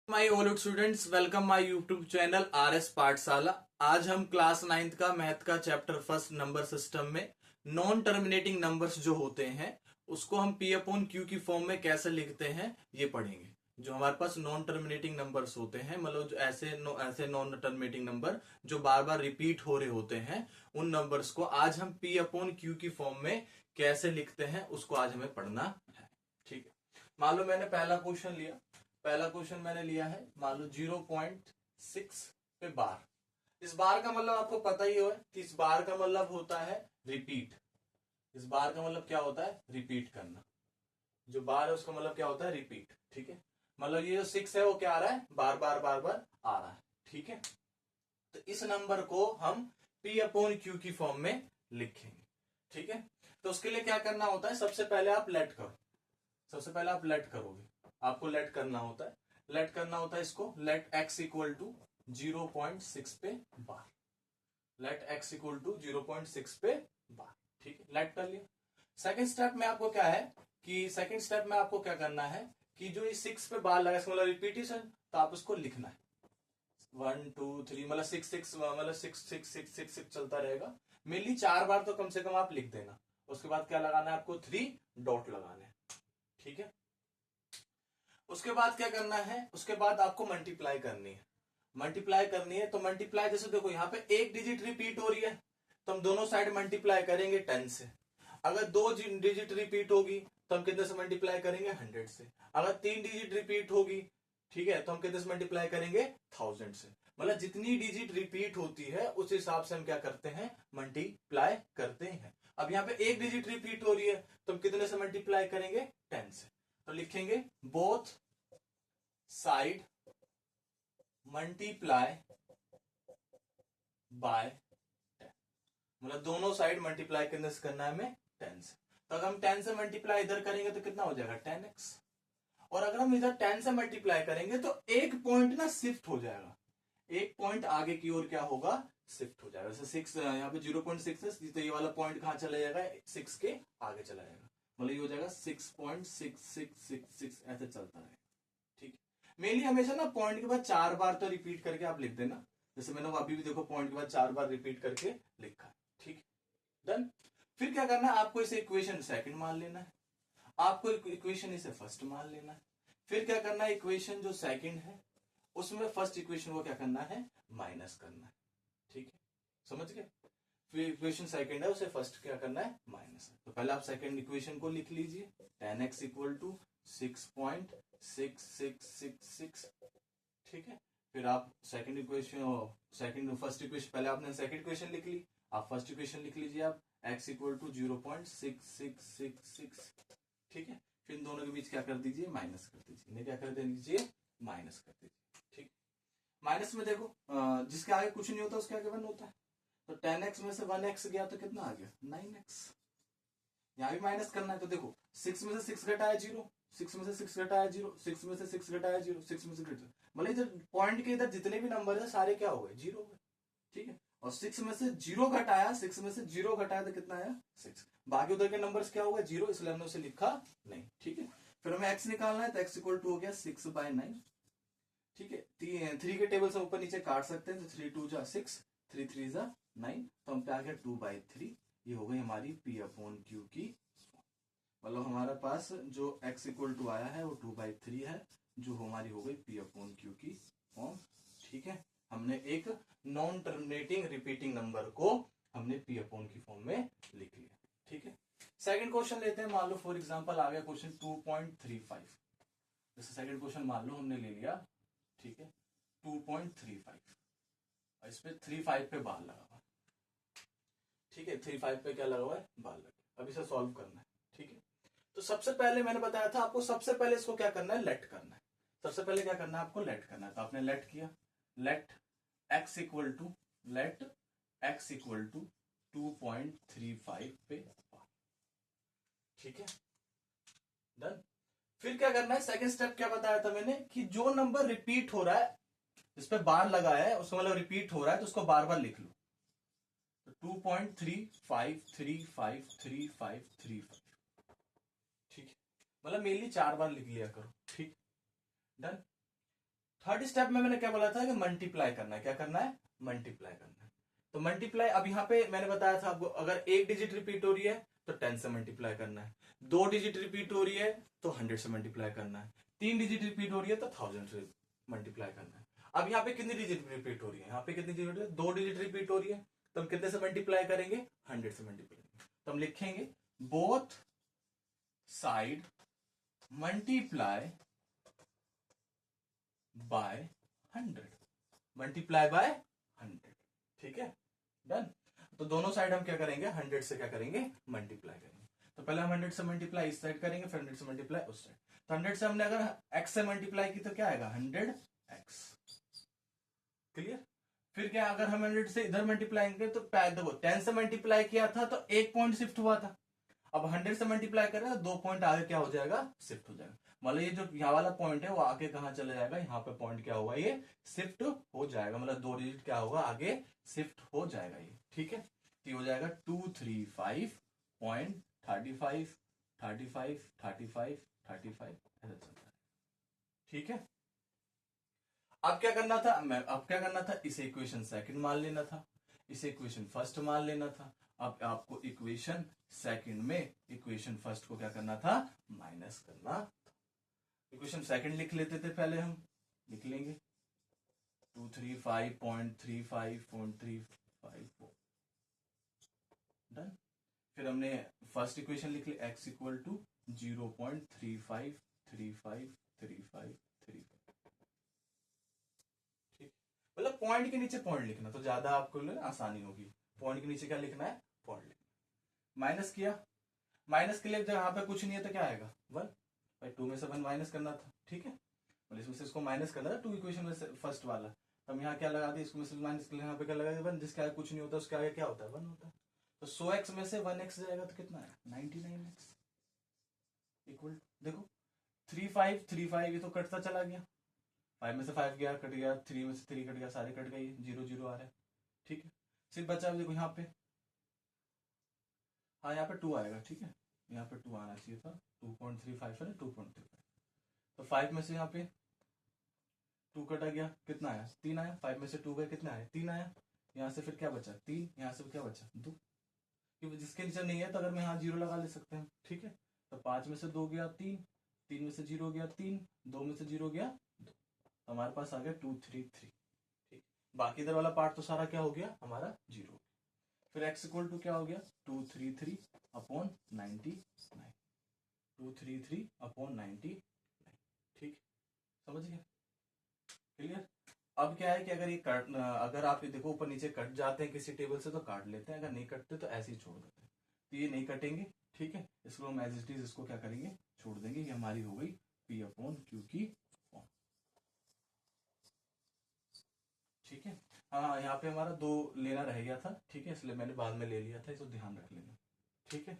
My old students, welcome my YouTube channel RS पाठशाला। आज हम क्लास 9th का मैथ का चैप्टर फर्स्ट नंबर सिस्टम में नॉन टर्मिनेटिंग नंबर्स जो होते हैं उसको हम P अपॉन Q की फॉर्म में कैसे लिखते हैं ये पढ़ेंगे। जो हमारे पास नॉन टर्मिनेटिंग नंबर्स होते हैं, मतलब जो ऐसे नॉन टर्मिनेटिंग नंबर जो बार बार रिपीट हो रहे होते हैं, उन नंबर्स को आज हम P अपॉन Q की फॉर्म में कैसे लिखते हैं उसको आज हमें पढ़ना है। ठीक है, मान लो मैंने पहला क्वेश्चन मैंने लिया है, मान लो 0.6 पे बार। इस बार का मतलब आपको पता ही हो कि इस बार का मतलब होता है रिपीट। इस बार का मतलब क्या होता है? रिपीट करना। जो बार है उसका मतलब क्या होता है? रिपीट। ठीक है, मतलब ये जो 6 है वो क्या आ रहा है? बार बार बार बार आ रहा है। ठीक है, तो इस नंबर को हम P अपॉन Q की फॉर्म में लिखेंगे। ठीक है, तो उसके लिए क्या करना होता है? सबसे पहले आप लेट करो। सबसे पहले आप लेट करोगे, आपको लेट करना होता है। लेट करना होता है इसको, लेट x इक्वल टू 0.6 पे बार। लेट x इक्वल टू 0.6 पे बार। ठीक है, लेट कर लिया। सेकंड स्टेप में आपको क्या है कि सेकंड स्टेप में आपको क्या करना है कि जो ये 6 पे बार लगा, इसका मतलब रिपीटेशन, तो आप उसको लिखना है 1 2 3, मतलब 6 मतलब 6 चलता रहेगा। मेनली 4 बार तो कम से कम आप लिख देना। उसके बाद क्या लगाना है आपको? 3 डॉट लगाने हैं। ठीक है, उसके बाद क्या करना है? उसके बाद आपको मल्टीप्लाई करनी है। मल्टीप्लाई करनी है तो मल्टीप्लाई, जैसे देखो यहाँ पे एक डिजिट रिपीट हो रही है तो हम दोनों साइड मल्टीप्लाई करेंगे 10 से। अगर दो डिजिट रिपीट होगी तो हम कितने से मल्टीप्लाई करेंगे? 100 से। अगर 3 डिजिट रिपीट होगी, ठीक है, तो हम कितने से मल्टीप्लाई करेंगे? 1000 से। मतलब जितनी डिजिट रिपीट होती है उस हिसाब से हम क्या करते हैं? मल्टीप्लाई करते हैं। अब यहाँ पे एक डिजिट रिपीट हो रही है तो हम कितने से मल्टीप्लाई करेंगे? 10 से। तो लिखेंगे बोथ साइड मल्टीप्लाई बाय 10। मतलब दोनों साइड मल्टीप्लाई करने से करना है हमें 10 से। तो अगर हम 10 से मल्टीप्लाई इधर करेंगे तो कितना हो जाएगा? 10x। और अगर हम इधर 10 से मल्टीप्लाई करेंगे तो एक पॉइंट ना शिफ्ट हो जाएगा। एक पॉइंट आगे की ओर क्या होगा? शिफ्ट हो जाएगा। जैसे 6 यहाँ पे 0.6 है तो ये वाला पॉइंट कहां चला जाएगा? 6 के आगे चला जाएगा। मतलब ये हो जाएगा 6.6666 ऐसे चलता है। ठीक है, मेनली हमेशा ना पॉइंट के बाद 4 बार तो रिपीट करके आप लिख देना। जैसे मैंने अभी भी देखो पॉइंट के बाद 4 बार रिपीट करके लिखा है। ठीक है, डन। फिर क्या करना है? आपको इसे इक्वेशन सेकंड मान लेना है, आपको इक्वेशन इसे फर्स्ट मान लेना है। फिर क्या करना है? इक्वेशन जो सेकंड है उसमें फर्स्ट इक्वेशन को क्या करना है? माइनस करना है। ठीक है, समझ गए? फिर इक्वेशन सेकंड है उसे फर्स्ट क्या करना है? माइनस है। तो पहले आप सेकंड इक्वेशन को लिख लीजिए, 10x इक्वल टू 6.6666। ठीक है, फिर आप सेकंड इक्वेशन फर्स्ट इक्वेशन, पहले आपने सेकंड इक्वेशन लिख ली, आप फर्स्ट इक्वेशन लिख लीजिए आप x इक्वल टू 0.6666। ठीक है, फिर इन दोनों के बीच क्या कर दीजिए? माइनस कर दीजिए। इन्हें क्या कर दीजिए? माइनस कर दीजिए। ठीक, माइनस में देखो जिसके आगे कुछ नहीं होता उसके आगे 1 होता है। तो 10x में से 1x गया तो कितना आ गया? 9x। यहां भी माइनस करना है तो देखो 6 में से 6 घटाया 0, 6 में से 6 घटाया 0, 6 में से 6 घटाया 0, 6 में से मतलब इधर पॉइंट के इधर जितने भी नंबर है सारे क्या हो गए? 0 हो गए। ठीक है, और 6 में से 0 घटाया, 6 में से 0 घटाया तो कितना आया? 6। बाकी उधर के नंबर्स क्या होगा? 0, इसलिए हमने उसे लिखा नहीं। ठीक है, फिर हमें x निकालना है तो x इक्वल टू हो गया 6/9। ठीक है, 3 के टेबल से ऊपर नीचे काट सकते हैं तो 3 2 जा 6, 3 3 जा 9, तो हम पे आ गया 2/3। ये हो गई हमारी P अपॉन Q की। मतलब हमारे पास जो x इक्वल टू आया है वो 2/3 है, जो हमारी हो गई P अपॉन Q की फॉर्म। ठीक है, हमने एक नॉन टर्मिनेटिंग रिपीटिंग नंबर को हमने P अपॉन की फॉर्म में लिख लिया। ठीक है, सेकंड क्वेश्चन लेते हैं। मान लो फॉर एग्जांपल आ गया क्वेश्चन 2.35। जैसे सेकंड क्वेश्चन मान लो हमने ले लिया, ठीक है, 2.35 और इस पे 35 पे बार लगा हुआ। ठीक है, 35 पे क्या लगा हुआ है? बार लगा। अब इसे सॉल्व करना है। ठीक है, तो सबसे पहले मैंने बताया था आपको, सबसे पहले इसको क्या करना है? लेट करना है। सबसे पहले क्या करना है? आपको लेट करना है। तो आपने लेट किया, let x equal to, let x equal to 2.35 पे बार। ठीक है, डन। फिर क्या करना है? सेकंड स्टेप क्या बताया था मैंने कि जो नंबर रिपीट हो रहा है, इस पे बार लगा है, उसको मतलब रिपीट हो रहा है तो उसको बार बार लिख लो। तो 2.35353535। ठीक है, मतलब मेनली 4 बार लिख लिया करो। ठीक, डन। थर्ड स्टेप में मैंने क्या बोला था कि मल्टीप्लाई करना है। क्या करना है? मल्टीप्लाई करना है। तो मल्टीप्लाई, अब यहाँ पे मैंने बताया था आपको, अगर एक डिजिट रिपीट हो रही है तो 10 से मल्टीप्लाई करना है, 2 डिजिट रिपीट हो रही है तो 100 से मल्टीप्लाई करना है, 3 डिजिट रिपीट हो रही है तो 1000 से मल्टीप्लाई करना है। अब यहाँ पे कितनी डिजिट रिपीट हो रही है? यहाँ पे कितनी डिजिट, 2 डिजिट रिपीट हो रही है, तो हम कितने से मल्टीप्लाई करेंगे? 100 से मल्टीप्लाई। तो हम लिखेंगे both side multiply by 100, multiply by 100। ठीक है, डन। तो दोनों साइड हम क्या करेंगे? 100 से क्या करेंगे? मल्टीप्लाई करेंगे। तो पहले हम 100 से मल्टीप्लाई इस साइड करेंगे, फिर 100 से मल्टीप्लाई उस साइड। तो 100 से हमने अगर x से मल्टीप्लाई की तो क्या आएगा? 100x। क्लियर? फिर क्या, अगर हम 100 से इधर मल्टीप्लाई करेंगे तो देखो 10 से मल्टीप्लाई किया था तो 1 पॉइंट शिफ्ट हुआ था, अब 100 से मल्टीप्लाई करें तो 2 पॉइंट आगे क्या हो जाएगा? शिफ्ट हो जाएगा। मतलब ये जो यहाँ वाला पॉइंट है वो आगे कहाँ चले जाएगा? यहाँ पे पॉइंट क्या होगा? ये शिफ्ट हो जाएगा, मतलब 2 डिजिट क्या होगा? आगे शिफ्ट हो जाएगा ये। ठीक है, तो हो जाएगा 235.35 35 35 35 ऐसा चलता है। ठीक है, अब क्या करना था? अब क्या करना था? इसे इक्वेशन सेकंड मान लेना था, इसे इक्वेशन फर्स्ट मान लेना था। अब आपको इक्वेशन सेकंड में इक्वेशन फर्स्ट को क्या करना था? माइनस करना था। इक्वेशन सेकंड लिख लेते थे पहले, हम लिख लेंगे 235.35.354 डन। फिर हमने फर्स्ट इक्वेशन लिख ली x इक्वल टू 0.35353535। ठीक, मतलब पॉइंट के नीचे पॉइंट लिखना तो ज्यादा आपको आसानी होगी। पॉइंट के नीचे क्या लिखना है? पॉइंट लिखना। माइनस किया, माइनस के लिए जब यहाँ पे कुछ नहीं है तो क्या आएगा? 1 भाई 2 में से 1 माइनस करना था। ठीक है, मतलब इसमें से इसको माइनस करना था 2 इक्वेशन में से फर्स्ट वाला, तो हम यहाँ क्या लगा दिए? इसको में से माइनस, यहाँ पे क्या लगा दिया? 1, जिसके आगे कुछ नहीं होता उसके आगे क्या होता है? 1 होता है। तो 100x में से 1x जाएगा तो कितना है? 99x इक्वल, देखो 3 5 3 5 ये तो कटता चला गया, 5 में से 5 गया, कट गया, 3 में से 3 कट गया, सारे कट गए, 0 0 आ रहा है। ठीक है, सिर्फ बचा देखो यहाँ पे, हाँ यहाँ पे 2 आएगा। ठीक है, यहाँ पे 2 आना चाहिए था, 2.35 है, 2.35। तो 5 में से यहाँ पे 2 कटा गया, कितना आया? 3 आया। 5 में से 2 गए, कितना आया? 3 आया। यहाँ से फिर क्या बचा? 3। यहाँ से क्या बचा? 2, क्योंकि जिसके नीचे नहीं है तो अगर मैं यहाँ 0 लगा ले सकते हैं। ठीक है, तो 5 में से 2 गया 3, 3 में से 0 गया 3, 2 में से 0 गया 2, तो हमारे पास आ गया 233। ठीक, बाकी इधर वाला पार्ट तो सारा क्या हो गया? हमारा 0। फिर x इक्वल टू क्या हो गया? 233/99, 233/99। ठीक, समझ गए? क्लियर? अब क्या है कि अगर ये कट, अगर आप ये देखो ऊपर नीचे कट जाते हैं किसी टेबल से तो काट लेते हैं, अगर नहीं कटते तो ऐसे ही छोड़ देते हैं। तो ये नहीं कटेंगे। ठीक है, इसको हम एज इट इज इसको क्या करेंगे? छोड़ देंगे। ये हमारी हो गई P/Q की फॉर्म। ठीक है, हाँ यहाँ पे हमारा 2 लेना रह गया था। ठीक है, इसलिए मैंने बाद में ले लिया था, इसको ध्यान रख लेना। ठीक है,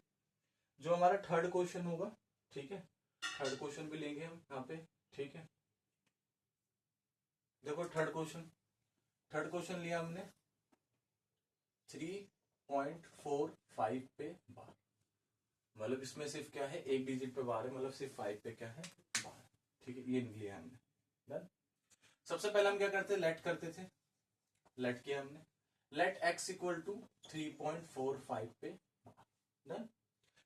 जो हमारा थर्ड क्वेश्चन होगा, ठीक है, थर्ड क्वेश्चन भी लेंगे हम यहाँ पे। ठीक है, देखो थर्ड क्वेश्चन लिया हमने 3.45 पे बार, मतलब इसमें सिर्फ क्या है? एक डिजिट पे बार है, मतलब सिर्फ 5 पे क्या है? बार। ठीक है, ये लिया हमने। डन। सबसे पहले हम क्या करते? लेट करते थे, लेट किया हमने, लेट x इक्वल टू 3.45 पे बार। डन।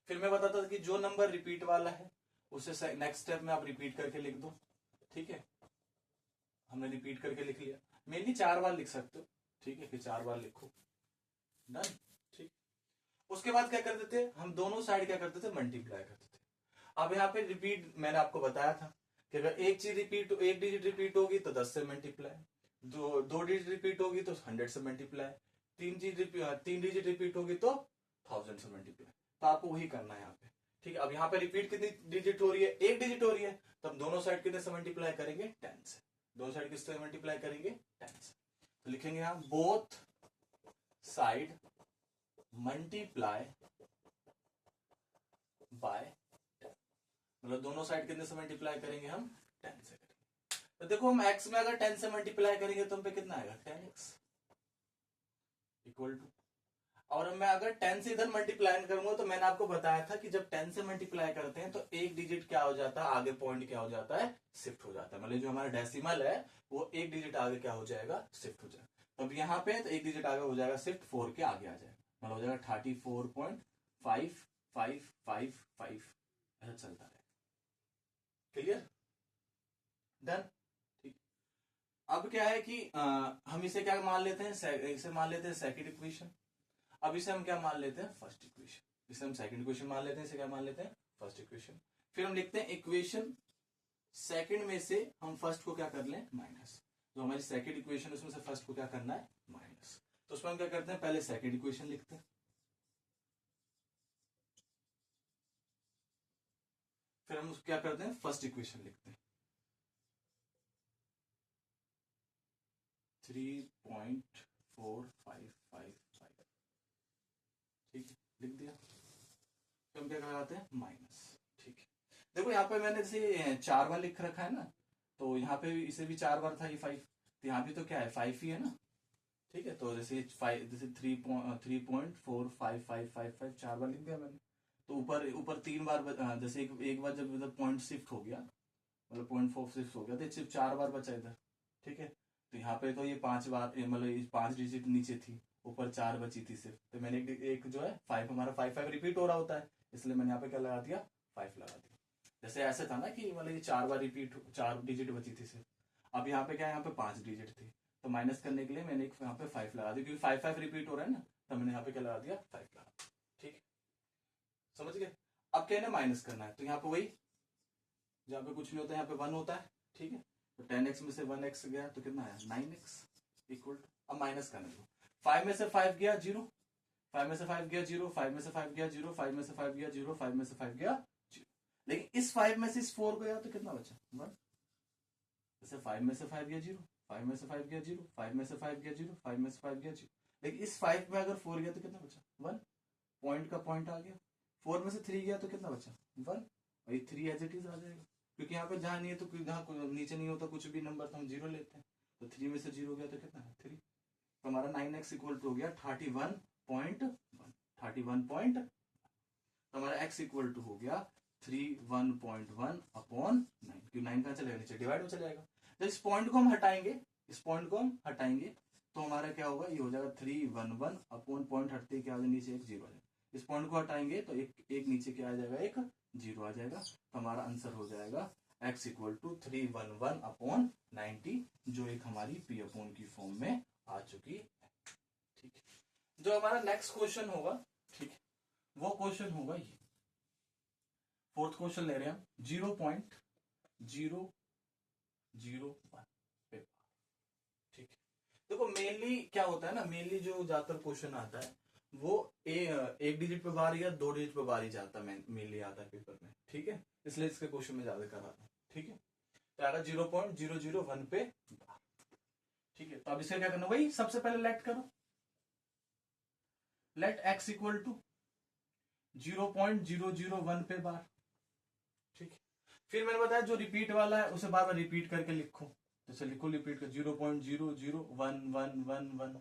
फिर मैं बताता था कि जो नंबर रिपीट वाला है उसे नेक्स्ट स्टेप में आप रिपीट करके लिख दो। ठीक है, हमने रिपीट करके लिख लिया, मेनली 4 बार लिख सकते हो। ठीक है, कि 4 बार लिखो। डन। ठीक, उसके बाद क्या करते थे हम? दोनों साइड क्या करते थे? मल्टीप्लाई करते थे। अब यहाँ पे रिपीट मैंने आपको बताया था कि अगर एक चीज रिपीट, एक डिजिट रिपीट होगी तो 10 से मल्टीप्लाई, 2 डिजिट रिपीट होगी तो 100 से मल्टीप्लाई, 3 डिजिट रिपीट होगी तो 1000 से मल्टीप्लाई। तो आपको वही करना है यहाँ पे। ठीक है, अब यहाँ पे रिपीट कितनी डिजिट हो रही है? एक डिजिट हो रही है, तो हम दोनों साइड कितने से मल्टीप्लाई करेंगे? 10 से। दोनों साइड किससे मल्टीप्लाई करेंगे? 10 से। तो लिखेंगे यहाँ बोथ साइड मल्टीप्लाई बाय 10, मतलब दोनों साइड कितने से मल्टीप्लाई करेंगे? हम 10 से करेंगे। तो देखो हम x में अगर 10 से मल्टीप्लाई करेंगे तो हम पे कितना आएगा? 10x इक्वल टू, और मैं अगर 10 से इधर मल्टीप्लाई करूंगा तो मैंने आपको बताया था कि जब 10 से मल्टीप्लाई करते हैं तो एक डिजिट क्या हो जाता है, आगे पॉइंट क्या हो जाता है, शिफ्ट हो जाता है। मतलब जो हमारा डेसिमल है वो एक डिजिट आगे क्या हो जाएगा, शिफ्ट हो जाएगा। तो अब यहाँ पे तो एक डिजिट आगे हो जाएगा शिफ्ट, 4 के आगे आ जाएगा, मतलब हो जाएगा 34.5555 ऐसा चलता रहेगा। Clear, done. ठीक, अब क्या है कि हम इसे क्या मान लेते हैं, इसे मान लेते हैं सेकंड इक्वेशन। अब इसे हम क्या मान लेते हैं, फर्स्ट इक्वेशन। इसे हम सेकंड इक्वेशन मान लेते हैं, इसे क्या मान लेते हैं, फर्स्ट इक्वेशन। फिर हम लिखते हैं इक्वेशन सेकंड में से हम फर्स्ट को क्या कर लें, माइनस। जो हमारी सेकंड इक्वेशन उसमें से फर्स्ट को क्या करना है, माइनस। तो उसमें हम क्या करते हैं, पहले सेकंड इक्वेशन लिखते हैं, फिर हम क्या करते हैं, फर्स्ट इक्वेशन लिखते हैं। 3.4555, ठीक है, लिख दिया। फिर हम क्या लगाते हैं, माइनस। ठीक है, देखो यहाँ पे मैंने जैसे 4 बार लिख रखा है ना, तो यहाँ पे इसे भी 4 बार था ये 5, तो यहाँ भी तो क्या है 5 ही है ना। ठीक है, तो जैसे 5, जैसे 3.4555 4 बार लिख दिया मैंने। तो ऊपर ऊपर 3 बार जैसे एक बार जब मतलब पॉइंट शिफ्ट हो गया, मतलब पॉइंट 4 शिफ्ट हो गया, तो सिर्फ 4 बार बचा इधर। ठीक है, तो यहाँ पे तो ये 5 बार मतलब ये 5 डिजिट नीचे थी, ऊपर 4 बची थी सिर्फ। तो मैंने एक जो है 5, हमारा 5 रिपीट हो रहा होता है, इसलिए मैंने यहाँ पे क्या लगा दिया, 5 लगा दिया। जैसे ऐसे था ना कि मतलब ये 4 बार रिपीट, 4 डिजिट बची थी सिर्फ। अब यहाँ पे क्या है, यहाँ पे 5 डिजिट थी, तो माइनस करने के लिए मैंने एक यहाँ पे 5 लगा दिया, क्योंकि 5 रिपीट हो रहा है ना, तो मैंने यहाँ पे क्या लगा दिया, 5 लगा दिया। ठीक है, समझ गए। अब क्या है, माइनस करना है, तो यहाँ पे वही, जहाँ पे कुछ नहीं होता है यहाँ पे 1 होता है। ठीक है, तो 10x में से 1x गया तो कितना आया, 9x इक्वल टू, अब माइनस करने दो। 5 में से 5 गया 0, 5 में से 5 गया 0, 5 में से 5 गया 0, 5 में से 5 गया 0, 5 में से 5 गया 0। लेकिन इस 5 में से इस 4 गया तो कितना बचा, 1। जैसे 5 में से 5 गया 0, 5 में से 5 गया 0, 5 में से 5 गया 0, 5 में से 5 गया 0। लेकिन इस 5 में अगर 4 गया तो कितना बचा, 1। पॉइंट का पॉइंट आ गया। 4 में से 3 गया तो कितना बचा, 1। और ये 3 एज इट इज आ जाएगा, क्योंकि यहाँ पे जहां नहीं है तो जहां नीचे नहीं होता कुछ भी नंबर तो हम 0 लेते हैं। तो 3 में से 0 गया तो कितना है, 3। तो हमारा 9x इक्वल टू हो गया 31.1, 31. तो हमारा x इक्वल टू हो गया 31.1 अपॉन 9, क्योंकि 9 कहाँ चलेगा, नीचे डिवाइड हो चलेगा। तो इस पॉइंट को हम हटाएंगे, इस पॉइंट को हम हटाएंगे, तो हमारा क्या होगा, ये हो जाएगा 311 अपॉन पॉइंट हटते क्या आ जाएगा, नीचे एक 0 आ जाएगा। इस पॉइंट को हटाएंगे तो एक नीचे क्या आ जाएगा, एक 0 आ जाएगा। तो हमारा आंसर हो जाएगा x इक्वल टू 311 अपॉन 90, जो एक हमारी पी अपॉन की फॉर्म में आ चुकी है। ठीक है, जो हमारा नेक्स्ट क्वेश्चन होगा, ठीक है, वो क्वेश्चन होगा ये, फोर्थ क्वेश्चन ले रहे हैं हम, 0.001 पे। ठीक है, देखो मेनली क्या होता है ना, मेनली जो ज्यादातर क्वेश्चन आता है वो एक डिजिट पे बार या 2 डिजिट पे बार ही जाता है, मेनली आता है पेपर में। ठीक है, इसलिए इसके क्वेश्चन में ज्यादा कराता है। ठीक है, तो आएगा 0.001 पे बार। ठीक है, तो अब इसका क्या करना, वही सबसे पहले लेट करो, लेट x इक्वल टू 0.001 पे बार। ठीक है, फिर मैंने बताया जो रिपीट वाला है उसे बार बार रिपीट करके लिखो, जैसे लिखो रिपीट कर 0.00111।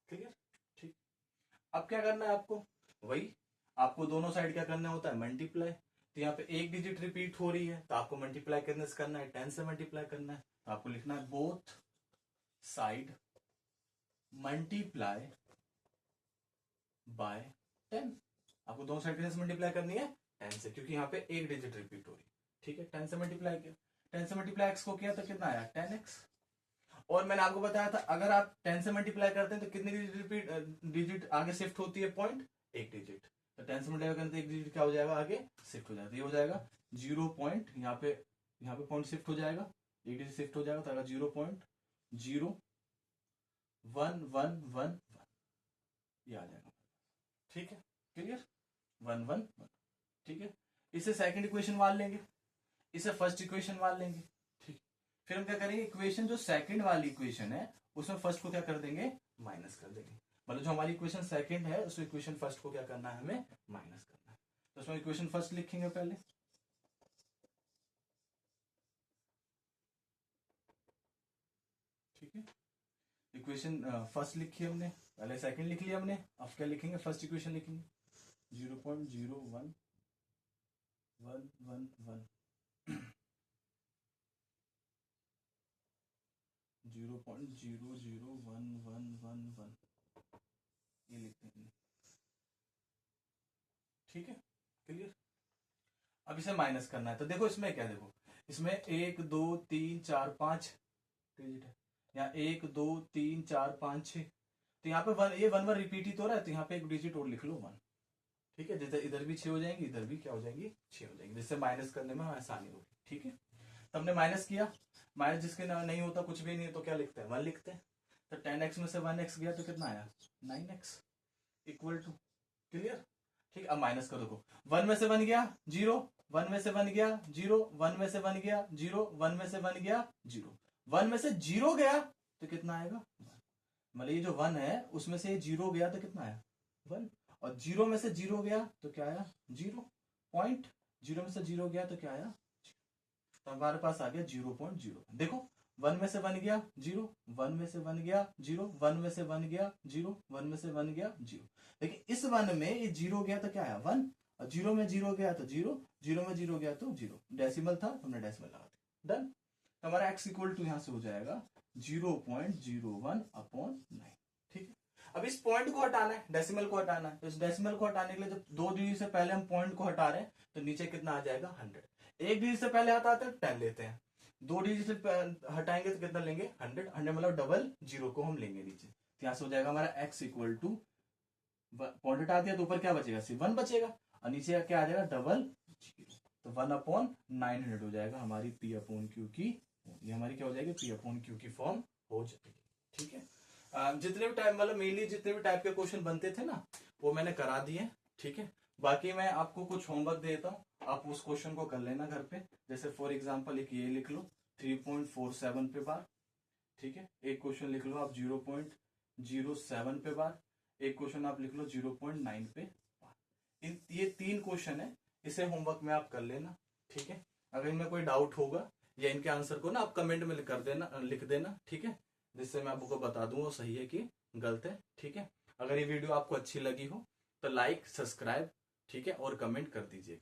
ठीक है, ठीक। अब क्या करना है आपको, वही आपको दोनों साइड क्या करना होता है, मल्टीप्लाई। तो यहाँ पे एक डिजिट रिपीट हो रही है तो आपको मल्टीप्लाई करने से करना है, 10 से मल्टीप्लाई करना है, तो आपको लिखना है बोथ साइड मल्टीप्लाई बाय 10। आपको दोनों साइड से मल्टीप्लाई करनी है 10 से, क्योंकि यहाँ पे एक डिजिट रिपीट हो रही है। ठीक है, 10 से मल्टीप्लाई किया, 10 से मल्टीप्लाई x को किया तो कितना आया, 10x। और मैंने आपको बताया था अगर आप 10 से मल्टीप्लाई करते हैं तो कितनी डिजिट आगे शिफ्ट होती है, पॉइंट, एक डिजिट। तो 10 से मल्टीप्लाई करते एक डिजिट क्या हो जाएगा, आगे शिफ्ट हो जाता है, ये हो जाएगा 0 पॉइंट, यहाँ पे पॉइंट शिफ्ट हो जाएगा, एक डिजिट शिफ्ट हो जाएगा, तो 0.0111, ये आ जाएगा। ठीक है, क्लियर, 111। ठीक है, इसे सेकंड इक्वेशन मान लेंगे, इसे फर्स्ट इक्वेशन मान लेंगे। ठीक, फिर हम क्या करेंगे, इक्वेशन जो सेकंड वाली इक्वेशन है उसमें फर्स्ट को क्या कर देंगे, माइनस कर देंगे। मतलब जो हमारी इक्वेशन सेकंड है उस इक्वेशन फर्स्ट को क्या करना है, हमें माइनस करना है। तो उसमें इक्वेशन फर्स्ट लिखेंगे पहले, ठीक है, इक्वेशन फर्स्ट लिखी हमने, पहले सेकंड लिख लिया हमने, अब क्या लिखेंगे, फर्स्ट इक्वेशन लिखेंगे 0.01 111 0.001111 ये लिखते हैं, ठीक है, क्लियर। अब इसे माइनस करना है, तो देखो इसमें क्या, देखो इसमें 1 2 3 4 5 डिजिट है, यहाँ 1 2 3 4 5 6, तो यहाँ पे वन, ये 1 1 रिपीट ही तो रहा है, तो यहाँ पे एक डिजिट और लिख लो 1, ठीक है। जैसे इधर भी 6 हो जाएंगी, इधर भी क्या हो जाएंगी, 6 हो जाएंगी, जिससे माइनस करने में आसानी होगी, ठीक है। तो हमने माइनस किया, माइनस जिसके नहीं होता, कुछ भी नहीं है, तो क्या लिखते हैं, 1 लिखते हैं। तो 10x में से 1x गया तो कितना आया, 9x इक्वल टू, क्लियर, ठीक। अब माइनस करो, देखो 1 में से 1 गया 0, 1 में से 1 गया 0, 1 में से 1 गया 0, 1 में से 1 गया 0, 1 में से 0 गया तो कितना आएगा, मतलब ये जो 1 है उसमें से 0 गया तो कितना आया 1, और 0 में से 0 गया तो क्या आया 0 पॉइंट, 0 में से 0 गया तो क्या आया, तो हमारे पास आ गया 0.0। देखो 1 में से 1 गया 0, 1 में से 1 गया 0, 1 में से 1 गया 0, 1 में से 1 गया 0, लेकिन इस 1 में ये 0 गया तो क्या आया 1, और 0 में 0 गया तो 0, 0 में 0 गया तो 0, डेसिमल था तो हमने डेसिमल लगा दिया, डन। तो हमारा x इक्वल टू यहां से हो जाएगा 0.01/9, ठीक है। अब इस पॉइंट को हटाना है, डेसिमल को हटाना है, तो इस डेसिमल को हटाने के लिए जब 2 डिजिट से पहले हम पॉइंट को हटा रहे हैं तो नीचे कितना आ जाएगा 100, 1 डिजिट से पहले हटाते हैं 10 लेते हैं, 2 डिजिट से हटाएंगे तो कितना लेंगे 100, 100 मतलब डबल 0 को हम लेंगे नीचे, तो यहां से हो जाएगा हमारा x इक्वल टू, पॉइंट हटा दिया तो ऊपर क्या बचेगा, सिर्फ 1 बचेगा, और नीचे क्या आ जाएगा डबल 0, तो 1/900 हो जाएगा हमारी P/Q की, ये हमारी क्या हो जाएगी P/Q की फॉर्म हो जाएगी, ठीक है। जितने भी टाइप, मतलब मेनली जितने भी टाइप के क्वेश्चन बनते थे ना वो मैंने करा दिए, ठीक है। बाकी मैं आपको कुछ होमवर्क देता हूँ, आप उस क्वेश्चन को कर लेना घर पे, जैसे फॉर एग्जांपल एक ये लिख लो 3.47 पे बार, ठीक है। एक क्वेश्चन लिख लो आप 0.07 पे बार, एक क्वेश्चन आप लिख लो 0.9 पे बार, ये 3 क्वेश्चन है, इसे होमवर्क में आप कर लेना, ठीक है। अगर इनमें कोई डाउट होगा या इनके आंसर को ना आप कमेंट में लिख देना, ठीक है, जिससे मैं आपको बता दूं वो सही है कि गलत है, ठीक है। अगर ये वीडियो आपको अच्छी लगी हो तो लाइक सब्सक्राइब, ठीक है, और कमेंट कर दीजिए।